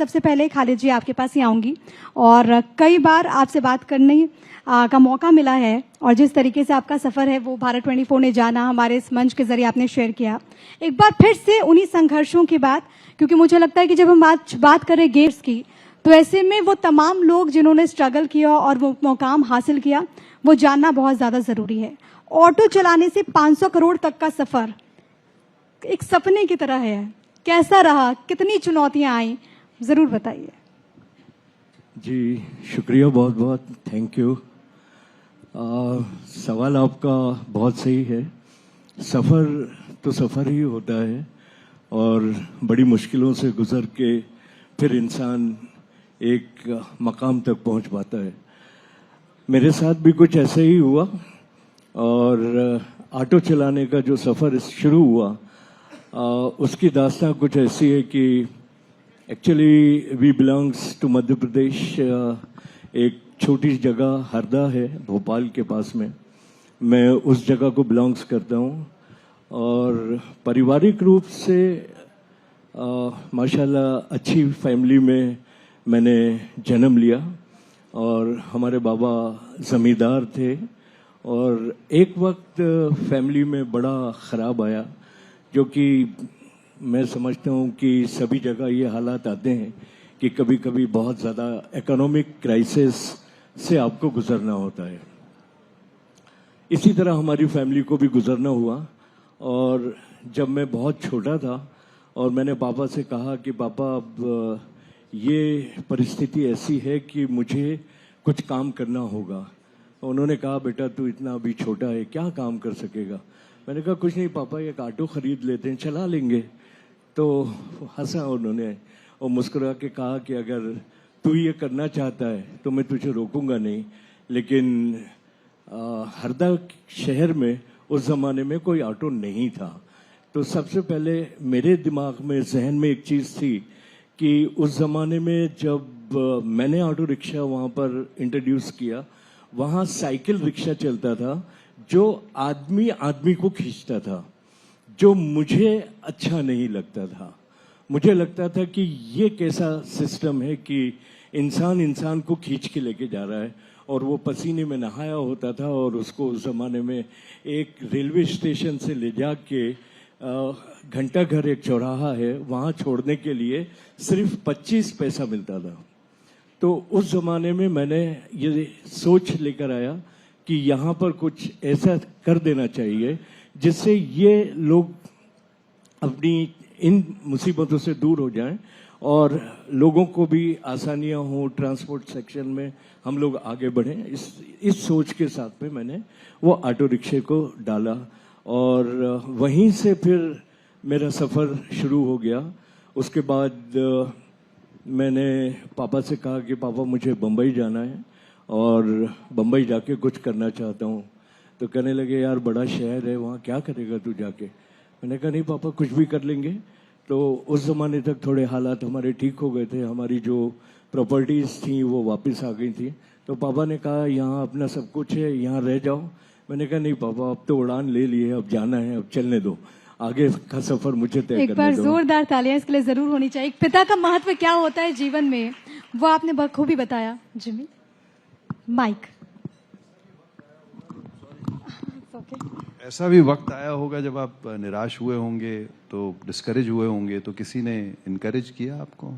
सबसे पहले खालिद जी आपके पास ही आऊंगी और कई बार आपसे बात करने का मौका मिला है और जिस तरीके से आपका सफर है वो भारत 24 ने जाना हमारे इस मंच के जरिए आपने शेयर किया। एक बार फिर से उन्हीं संघर्षों की बात, क्योंकि मुझे लगता है कि जब हम बात करें गेम्स की तो ऐसे में वो तमाम लोग जिन्होंने स्ट्रगल किया और वो मुकाम हासिल किया वो जानना बहुत ज्यादा जरूरी है। ऑटो चलाने से 500 करोड़ तक का सफर एक सपने की तरह है, कैसा रहा, कितनी चुनौतियां आई, जरूर बताइए। जी शुक्रिया, बहुत बहुत थैंक यू। सवाल आपका बहुत सही है। सफ़र तो सफ़र ही होता है और बड़ी मुश्किलों से गुजर के फिर इंसान एक मकाम तक पहुंच पाता है। मेरे साथ भी कुछ ऐसे ही हुआ और ऑटो चलाने का जो सफ़र शुरू हुआ उसकी दास्तां कुछ ऐसी है कि actually we belongs to Madhya Pradesh. एक छोटी जगह हरदा है भोपाल के पास में, मैं उस जगह को बिलोंग्स करता हूँ और पारिवारिक रूप से माशाल्लाह अच्छी फैमिली में मैंने जन्म लिया और हमारे बाबा ज़मींदार थे और एक वक्त फैमिली में बड़ा ख़राब आया, जो कि मैं समझता हूँ कि सभी जगह ये हालात आते हैं कि कभी कभी बहुत ज़्यादा इकोनॉमिक क्राइसिस से आपको गुजरना होता है। इसी तरह हमारी फैमिली को भी गुजरना हुआ और जब मैं बहुत छोटा था और मैंने पापा से कहा कि पापा अब ये परिस्थिति ऐसी है कि मुझे कुछ काम करना होगा। उन्होंने कहा बेटा तू इतना अभी छोटा है, क्या काम कर सकेगा। मैंने कहा कुछ नहीं पापा, एक ऑटो खरीद लेते हैं, चला लेंगे। तो हंसा उन्होंने और मुस्कुरा के कहा कि अगर तू ये करना चाहता है तो मैं तुझे रोकूंगा नहीं, लेकिन हरदा शहर में उस ज़माने में कोई ऑटो नहीं था। तो सबसे पहले मेरे दिमाग में जहन में एक चीज़ थी कि उस ज़माने में जब मैंने ऑटो रिक्शा वहाँ पर इंट्रोड्यूस किया, वहाँ साइकिल रिक्शा चलता था जो आदमी आदमी को खींचता था, जो मुझे अच्छा नहीं लगता था। मुझे लगता था कि ये कैसा सिस्टम है कि इंसान इंसान को खींच के लेके जा रहा है और वो पसीने में नहाया होता था और उसको उस ज़माने में एक रेलवे स्टेशन से ले जा के घंटा घर एक चौराहा है वहाँ छोड़ने के लिए सिर्फ 25 पैसा मिलता था। तो उस ज़माने में मैंने ये सोच लेकर आया कि यहाँ पर कुछ ऐसा कर देना चाहिए जिससे ये लोग अपनी इन मुसीबतों से दूर हो जाएं और लोगों को भी आसानियां हो, ट्रांसपोर्ट सेक्शन में हम लोग आगे बढ़ें। इस सोच के साथ में मैंने वो ऑटो रिक्शे को डाला और वहीं से फिर मेरा सफ़र शुरू हो गया। उसके बाद मैंने पापा से कहा कि पापा मुझे बम्बई जाना है और बम्बई जाके कुछ करना चाहता हूँ। तो कहने लगे यार बड़ा शहर है, वहाँ क्या करेगा तू जाके। मैंने कहा नहीं पापा कुछ भी कर लेंगे। तो उस ज़माने तक थोड़े हालात हमारे ठीक हो गए थे, हमारी जो प्रॉपर्टीज़ थी वो वापस आ गई थी। तो पापा ने कहा यहाँ अपना सब कुछ है, यहाँ रह जाओ। मैंने कहा नहीं पापा अब तो उड़ान ले लिए, अब जाना है, अब चलने दो, आगे का सफ़र मुझे तय करने दो। एक बार जोरदार तालियां इसके लिए जरूर होनी चाहिए। पिता का महत्व क्या होता है जीवन में वो आपने बखूबी बताया। Jimmy Mike. ऐसा भी वक्त आया होगा जब आप निराश हुए होंगे, तो डिस्करेज हुए होंगे, तो किसी ने इनकरेज किया आपको?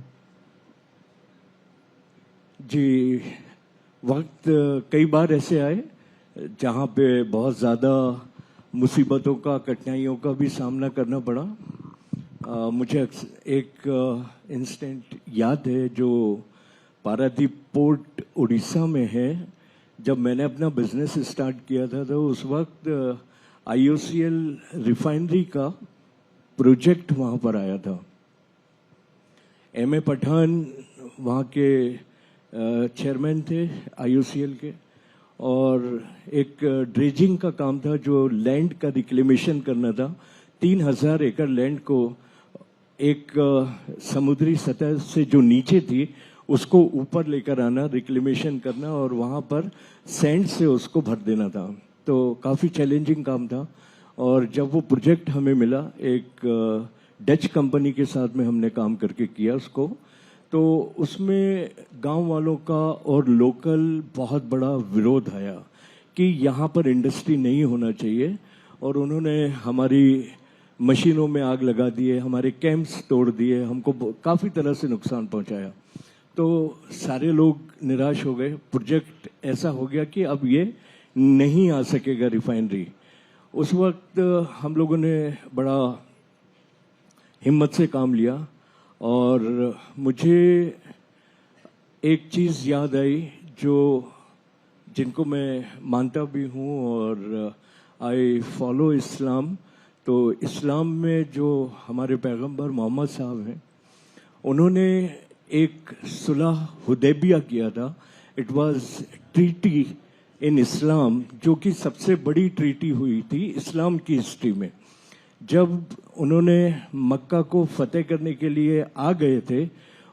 जी वक्त कई बार ऐसे आए जहाँ पे बहुत ज़्यादा मुसीबतों का, कठिनाइयों का भी सामना करना पड़ा। मुझे एक इंसिडेंट याद है जो पारादीप पोर्ट उड़ीसा में है। जब मैंने अपना बिजनेस स्टार्ट किया था तो उस वक्त IOCL रिफाइनरी का प्रोजेक्ट वहाँ पर आया था। M.A. पठान वहाँ के चेयरमैन थे IOCL के और एक ड्रेजिंग का काम था जो लैंड का रिक्लेमेशन करना था। 3000 एकड़ लैंड को एक समुद्री सतह से जो नीचे थी उसको ऊपर लेकर आना, रिक्लेमेशन करना और वहाँ पर सैंड से उसको भर देना था। तो काफ़ी चैलेंजिंग काम था और जब वो प्रोजेक्ट हमें मिला, एक डच कंपनी के साथ में हमने काम करके किया उसको, तो उसमें गांव वालों का और लोकल बहुत बड़ा विरोध आया कि यहाँ पर इंडस्ट्री नहीं होना चाहिए, और उन्होंने हमारी मशीनों में आग लगा दिए, हमारे कैंप्स तोड़ दिए, हमको काफ़ी तरह से नुकसान पहुंचाया। तो सारे लोग निराश हो गए। प्रोजेक्ट ऐसा हो गया कि अब ये नहीं आ सकेगा रिफाइनरी। उस वक्त हम लोगों ने बड़ा हिम्मत से काम लिया, और मुझे एक चीज़ याद आई जो जिनको मैं मानता भी हूँ, और आई फॉलो इस्लाम। तो इस्लाम में जो हमारे पैगंबर मोहम्मद साहब हैं, उन्होंने एक सुलह हुदैबिया किया था। इट वाज ट्रीटी इन इस्लाम, जो कि सबसे बड़ी ट्रीटी हुई थी इस्लाम की हिस्ट्री में। जब उन्होंने मक्का को फतेह करने के लिए आ गए थे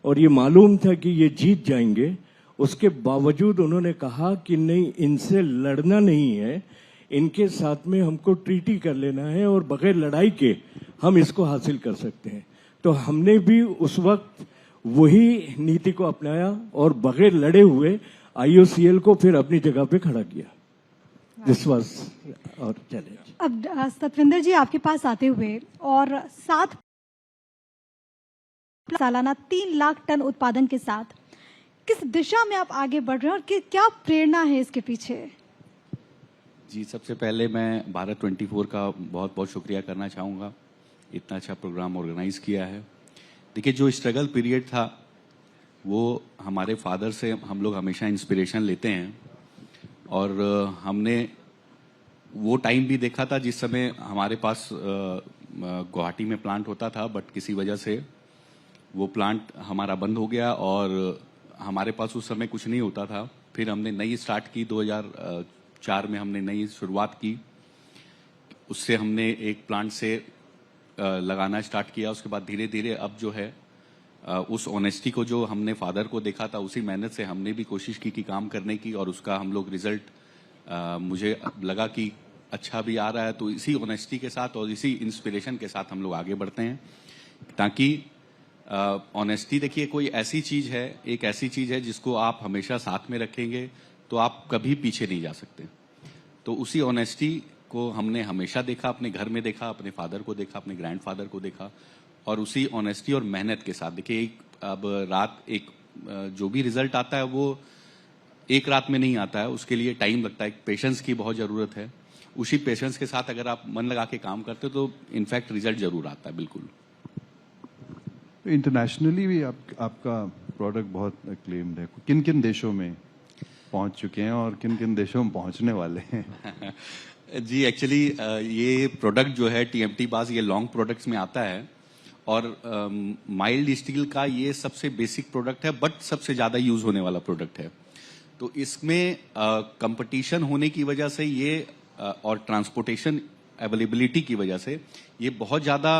और ये मालूम था कि ये जीत जाएंगे, उसके बावजूद उन्होंने कहा कि नहीं, इनसे लड़ना नहीं है, इनके साथ में हमको ट्रीटी कर लेना है और बगैर लड़ाई के हम इसको हासिल कर सकते हैं। तो हमने भी उस वक्त वही नीति को अपनाया और बगैर लड़े हुए IOCL को फिर अपनी जगह पे खड़ा किया। दिस वाज और चैलेंज। अब सतविंदर जी, आपके पास आते हुए और 7 सालाना 3 लाख टन उत्पादन के साथ किस दिशा में आप आगे बढ़ रहे हैं और क्या प्रेरणा है इसके पीछे? जी, सबसे पहले मैं भारत 24 का बहुत बहुत शुक्रिया करना चाहूँगा, इतना अच्छा प्रोग्राम ऑर्गेनाइज किया है। देखिए, जो स्ट्रगल पीरियड था वो हमारे फादर से हम लोग हमेशा इंस्पिरेशन लेते हैं, और हमने वो टाइम भी देखा था जिस समय हमारे पास गुवाहाटी में प्लांट होता था, बट किसी वजह से वो प्लांट हमारा बंद हो गया और हमारे पास उस समय कुछ नहीं होता था। फिर हमने नई स्टार्ट की, 2004 में हमने नई शुरुआत की। उससे हमने एक प्लांट से लगाना स्टार्ट किया। उसके बाद धीरे धीरे अब जो है उस ऑनेस्टी को जो हमने फादर को देखा था, उसी मेहनत से हमने भी कोशिश की कि काम करने की, और उसका हम लोग रिजल्ट मुझे लगा कि अच्छा भी आ रहा है। तो इसी ऑनेस्टी के साथ और इसी इंस्पिरेशन के साथ हम लोग आगे बढ़ते हैं, ताकि ऑनेस्टी, देखिए, कोई ऐसी चीज है, एक ऐसी चीज है जिसको आप हमेशा साथ में रखेंगे तो आप कभी पीछे नहीं जा सकते। तो उसी ऑनेस्टी को हमने हमेशा देखा, अपने घर में देखा, अपने फादर को देखा, अपने ग्रैंडफादर को देखा, और उसी ऑनेस्टी और मेहनत के साथ देखिए, जो भी रिजल्ट आता है वो एक रात में नहीं आता है, उसके लिए टाइम लगता है, पेशेंस की बहुत जरूरत है। उसी पेशेंस के साथ अगर आप मन लगा के काम करते हो तो इनफैक्ट रिजल्ट जरूर आता है। बिल्कुल। इंटरनेशनली भी आपका प्रोडक्ट बहुत क्लेम्ड है। किन किन देशों में पहुंच चुके हैं और किन किन देशों में पहुंचने वाले हैं? जी, एक्चुअली ये प्रोडक्ट जो है TMT बाज, ये लॉन्ग प्रोडक्ट्स में आता है, और माइल्ड स्टील का ये सबसे बेसिक प्रोडक्ट है, बट सबसे ज्यादा यूज होने वाला प्रोडक्ट है। तो इसमें कंपटीशन होने की वजह से ये और ट्रांसपोर्टेशन अवेलेबिलिटी की वजह से ये बहुत ज्यादा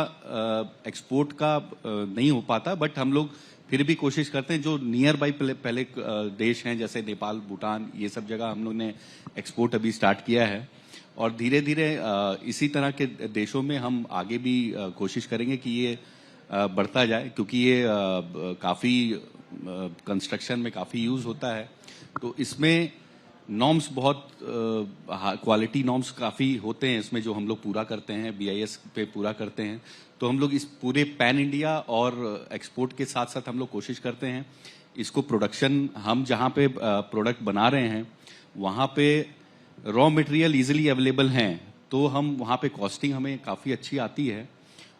एक्सपोर्ट का नहीं हो पाता, बट हम लोग फिर भी कोशिश करते हैं। जो नियर बाई पहले देश हैं, जैसे नेपाल, भूटान, ये सब जगह हम लोग ने एक्सपोर्ट अभी स्टार्ट किया है, और धीरे धीरे इसी तरह के देशों में हम आगे भी कोशिश करेंगे कि ये बढ़ता जाए, क्योंकि ये काफी कंस्ट्रक्शन में काफी यूज होता है। तो इसमें नॉर्म्स बहुत क्वालिटी नॉर्म्स काफी होते हैं इसमें, जो हम लोग पूरा करते हैं, BIS पे पूरा करते हैं। तो हम लोग इस पूरे पैन इंडिया और एक्सपोर्ट के साथ साथ हम लोग कोशिश करते हैं इसको प्रोडक्शन, हम जहाँ पे प्रोडक्ट बना रहे हैं वहाँ पे रॉ मटेरियल इजीली अवेलेबल हैं, तो हम वहाँ पे कॉस्टिंग हमें काफ़ी अच्छी आती है,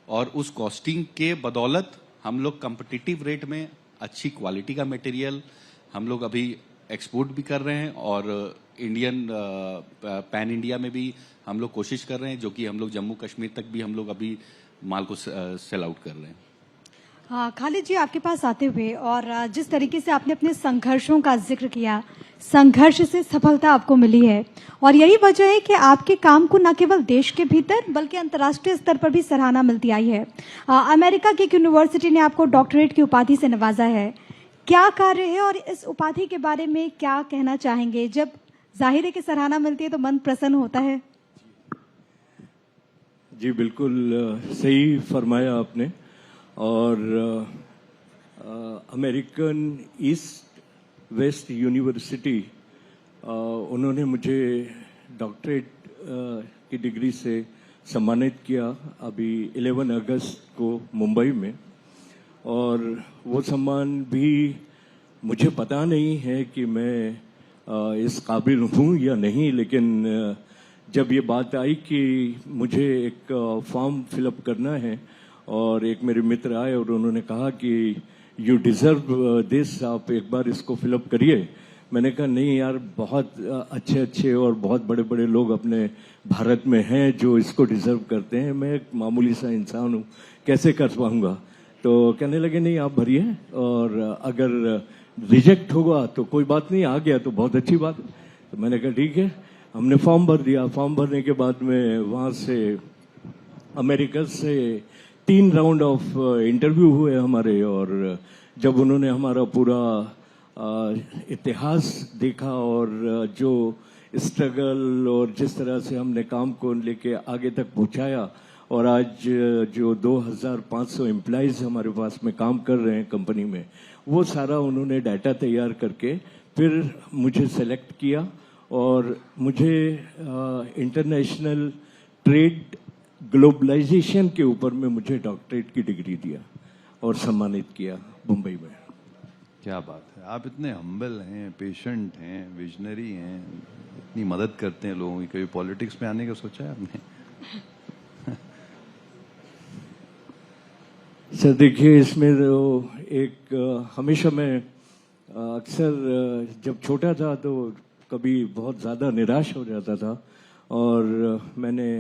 और उस कॉस्टिंग के बदौलत हम लोग कम्पिटिटिव रेट में अच्छी क्वालिटी का मटेरियल हम लोग अभी एक्सपोर्ट भी कर रहे हैं, और इंडियन पैन इंडिया में भी हम लोग कोशिश कर रहे हैं, जो कि हम लोग जम्मू कश्मीर तक भी हम लोग अभी माल को सेल आउट कर रहे हैं। हाँ, खालिद जी, आपके पास आते हुए और जिस तरीके से आपने अपने संघर्षों का जिक्र किया, संघर्ष से सफलता आपको मिली है, और यही वजह है कि आपके काम को न केवल देश के भीतर बल्कि अंतर्राष्ट्रीय स्तर पर भी सराहना मिलती आई है। अमेरिका की एक यूनिवर्सिटी ने आपको डॉक्टरेट की उपाधि से नवाजा है। क्या कार्य है और इस उपाधि के बारे में क्या कहना चाहेंगे? जब जाहिर है कि सराहना मिलती है तो मन प्रसन्न होता है। जी, बिल्कुल सही फरमाया आपने। और अमेरिकन ईस्ट वेस्ट यूनिवर्सिटी उन्होंने मुझे डॉक्टरेट की डिग्री से सम्मानित किया अभी 11 अगस्त को मुंबई में। और वो सम्मान भी मुझे पता नहीं है कि मैं इस काबिल हूँ या नहीं, लेकिन जब ये बात आई कि मुझे एक फॉर्म फिलअप करना है और एक मेरे मित्र आए और उन्होंने कहा कि यू डिज़र्व दिस, आप एक बार इसको फिलअप करिए। मैंने कहा नहीं यार, बहुत अच्छे अच्छे और बहुत बड़े बड़े लोग अपने भारत में हैं जो इसको डिज़र्व करते हैं, मैं एक मामूली सा इंसान हूँ, कैसे कर पाऊँगा। तो कहने लगे नहीं आप भरिए, और अगर रिजेक्ट होगा तो कोई बात नहीं, आ गया तो बहुत अच्छी बात है। तो मैंने कहा ठीक है, हमने फॉर्म भर दिया। फॉर्म भरने के बाद में वहाँ से अमेरिका से 3 राउंड ऑफ इंटरव्यू हुए हमारे, और जब उन्होंने हमारा पूरा इतिहास देखा और जो स्ट्रगल और जिस तरह से हमने काम को लेके आगे तक पहुंचाया, और आज जो 2500 एम्प्लॉइज हमारे पास में काम कर रहे हैं कंपनी में, वो सारा उन्होंने डाटा तैयार करके फिर मुझे सेलेक्ट किया और मुझे इंटरनेशनल ट्रेड ग्लोबलाइजेशन के ऊपर में मुझे डॉक्टरेट की डिग्री दिया और सम्मानित किया मुंबई में। क्या बात है, आप इतने हम्बल हैं, पेशेंट हैं, विजनरी हैं, इतनी मदद करते हैं लोगों की। कभी पॉलिटिक्स में आने का सोचा है आपने? सर देखिए, इसमें तो एक हमेशा मैं अक्सर जब छोटा था तो कभी बहुत ज़्यादा निराश हो जाता था, और मैंने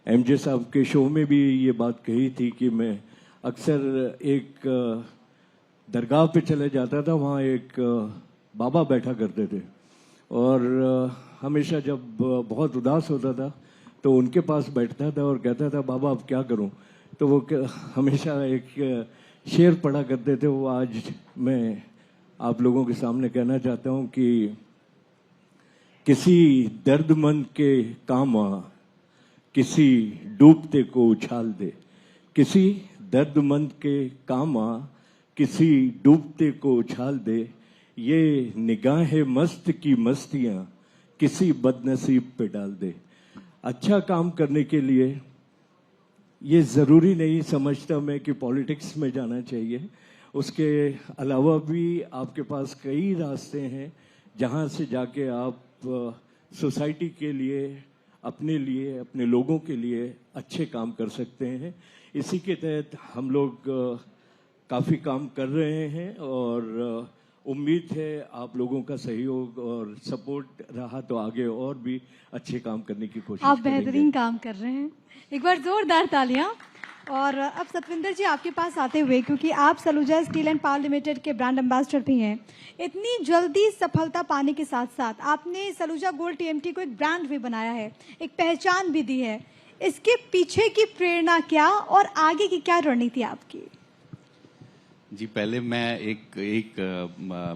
एमजे साहब के शो में भी ये बात कही थी कि मैं अक्सर एक दरगाह पे चले जाता था, वहाँ एक बाबा बैठा करते थे, और हमेशा जब बहुत उदास होता था तो उनके पास बैठता था और कहता था बाबा अब क्या करूं। तो वो हमेशा एक शेर पढ़ा करते थे, वो आज मैं आप लोगों के सामने कहना चाहता हूं कि किसी दर्दमंद के काम आ, किसी डूबते को उछाल दे। किसी दर्दमंद के काम आ, किसी डूबते को उछाल दे। ये निगाहें मस्त की मस्तियां किसी बदनसीब पे डाल दे। अच्छा काम करने के लिए ये जरूरी नहीं समझता मैं कि पॉलिटिक्स में जाना चाहिए, उसके अलावा भी आपके पास कई रास्ते हैं जहां से जाके आप सोसाइटी के लिए, अपने लोगों के लिए अच्छे काम कर सकते हैं। इसी के तहत हम लोग काफ़ी काम कर रहे हैं, और उम्मीद है आप लोगों का सहयोग और सपोर्ट रहा तो आगे और भी अच्छे काम करने की कोशिश आप करेंगे। बेहतरीन काम कर रहे हैं, एक बार जोरदार तालियां। और अब सतविंदर जी आपके पास आते हुए, क्योंकि आप Saluja steel and power limited के ब्रांड एम्बेसडर भी हैं, इतनी जल्दी सफलता पाने के साथ साथ आपने सलूजा गोल्ड टीएमटी को एक ब्रांड भी बनाया है, एक पहचान भी दी है। इसके पीछे की प्रेरणा क्या और आगे की क्या रणनीति आपकी? जी, पहले मैं एक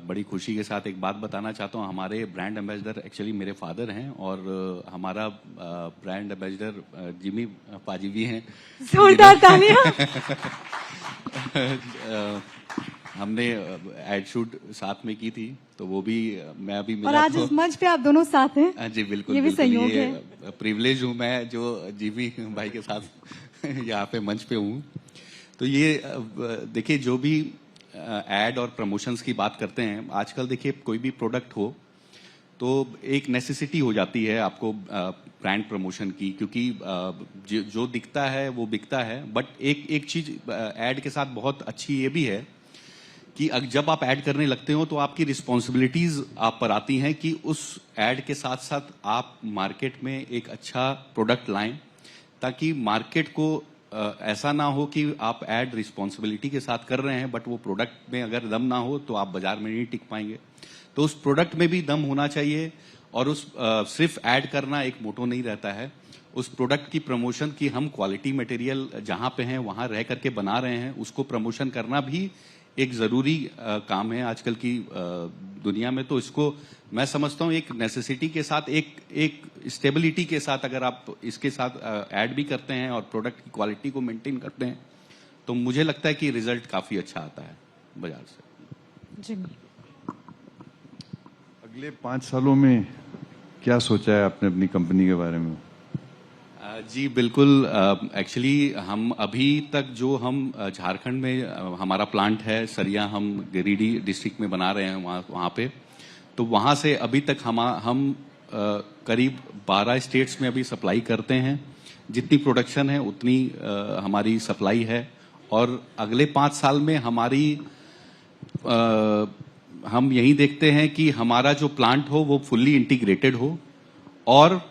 बड़ी खुशी के साथ एक बात बताना चाहता हूँ। हमारे ब्रांड एम्बेसडर एक्चुअली मेरे फादर हैं, और हमारा ब्रांड एम्बेसडर जिमी पाजी भी हैं। जोरदार तालियां। हमने एड शूट साथ में की थी, तो वो भी मैं अभी और आज इस मंच पे आप दोनों साथ हैं। जी बिल्कुल, ये भी संयोग है। प्रिविलेज हूँ मैं जो जिमी भाई के साथ यहाँ पे मंच पे हूँ। तो ये देखिए, जो भी एड और प्रमोशंस की बात करते हैं, आजकल देखिए कोई भी प्रोडक्ट हो तो एक नेसेसिटी हो जाती है आपको ब्रांड प्रमोशन की, क्योंकि जो दिखता है वो बिकता है। बट एक चीज एड के साथ बहुत अच्छी ये भी है कि जब आप ऐड करने लगते हो तो आपकी रिस्पॉन्सिबिलिटीज आप पर आती हैं कि उस ऐड के साथ साथ आप मार्केट में एक अच्छा प्रोडक्ट लाएं, ताकि मार्केट को ऐसा ना हो कि आप ऐड रिस्पॉन्सिबिलिटी के साथ कर रहे हैं बट वो प्रोडक्ट में अगर दम ना हो तो आप बाजार में नहीं टिक पाएंगे। तो उस प्रोडक्ट में भी दम होना चाहिए, और उस सिर्फ ऐड करना एक मोटो नहीं रहता है। उस प्रोडक्ट की प्रमोशन की हम क्वालिटी मटेरियल जहां पे हैं वहां रह करके बना रहे हैं, उसको प्रमोशन करना भी एक जरूरी काम है आजकल की दुनिया में। तो इसको मैं समझता हूं एक नेसेसिटी के साथ, एक स्टेबिलिटी के साथ अगर आप इसके साथ ऐड भी करते हैं और प्रोडक्ट की क्वालिटी को मेंटेन करते हैं तो मुझे लगता है कि रिजल्ट काफी अच्छा आता है। बाजार से। जी अगले 5 सालों में क्या सोचा है आपने अपनी कंपनी के बारे में? जी बिल्कुल। एक्चुअली हम अभी तक जो हम झारखंड में हमारा प्लांट है सरिया, हम गिरिडीह डिस्ट्रिक्ट में बना रहे हैं वहाँ पे, तो वहाँ से अभी तक हम करीब 12 स्टेट्स में अभी सप्लाई करते हैं। जितनी प्रोडक्शन है उतनी हमारी सप्लाई है, और अगले 5 साल में हमारी हम यही देखते हैं कि हमारा जो प्लांट हो वो फुल्ली इंटीग्रेटेड हो और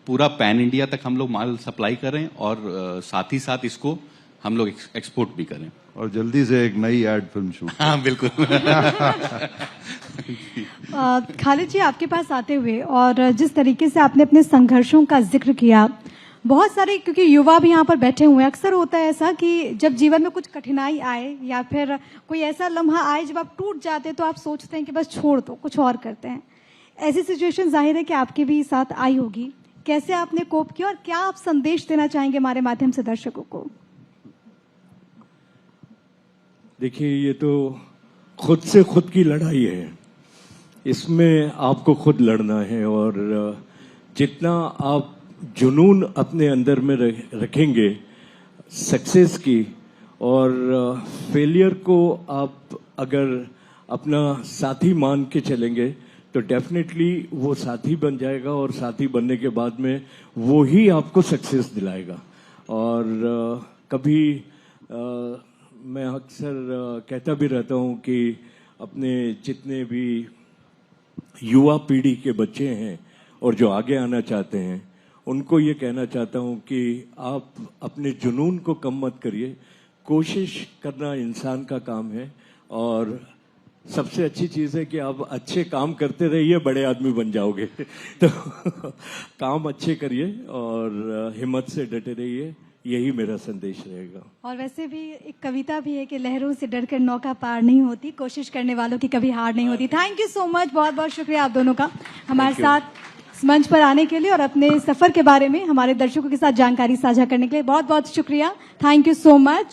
पूरा पैन इंडिया तक हम लोग माल सप्लाई करें, और साथ ही साथ इसको हम लोग एक्सपोर्ट भी करें। और जल्दी से एक नई एड फिल्म शूट। हाँ बिल्कुल। खालिद जी, आपके पास आते हुए और जिस तरीके से आपने अपने संघर्षों का जिक्र किया, बहुत सारे, क्योंकि युवा भी यहाँ पर बैठे हुए हैं, अक्सर होता है ऐसा कि जब जीवन में कुछ कठिनाई आए या फिर कोई ऐसा लम्हा आए जब आप टूट जाते हैं तो आप सोचते हैं कि बस छोड़ दो, कुछ और करते हैं। ऐसी सिचुएशन जाहिर है कि आपके भी साथ आई होगी। कैसे आपने कोप किया और क्या आप संदेश देना चाहेंगे हमारे माध्यम से दर्शकों को? देखिए, ये तो खुद से खुद की लड़ाई है, इसमें आपको खुद लड़ना है, और जितना आप जुनून अपने अंदर में रखेंगे सक्सेस की, और फेलियर को आप अगर अपना साथी मान के चलेंगे तो डेफिनेटली वो साथी बन जाएगा, और साथी बनने के बाद में वो ही आपको सक्सेस दिलाएगा। और कभी मैं अक्सर कहता भी रहता हूं कि अपने जितने भी युवा पीढ़ी के बच्चे हैं और जो आगे आना चाहते हैं, उनको ये कहना चाहता हूं कि आप अपने जुनून को कम मत करिए। कोशिश करना इंसान का काम है, और सबसे अच्छी चीज है कि आप अच्छे काम करते रहिए, बड़े आदमी बन जाओगे। तो काम अच्छे करिए और हिम्मत से डटे रहिए, यही मेरा संदेश रहेगा। और वैसे भी एक कविता भी है कि लहरों से डरकर नौका पार नहीं होती, कोशिश करने वालों की कभी हार नहीं होती। थैंक यू सो मच, बहुत बहुत शुक्रिया आप दोनों का हमारे साथ इस मंच पर आने के लिए और अपने सफर के बारे में हमारे दर्शकों के साथ जानकारी साझा करने के लिए। बहुत बहुत शुक्रिया, थैंक यू सो मच।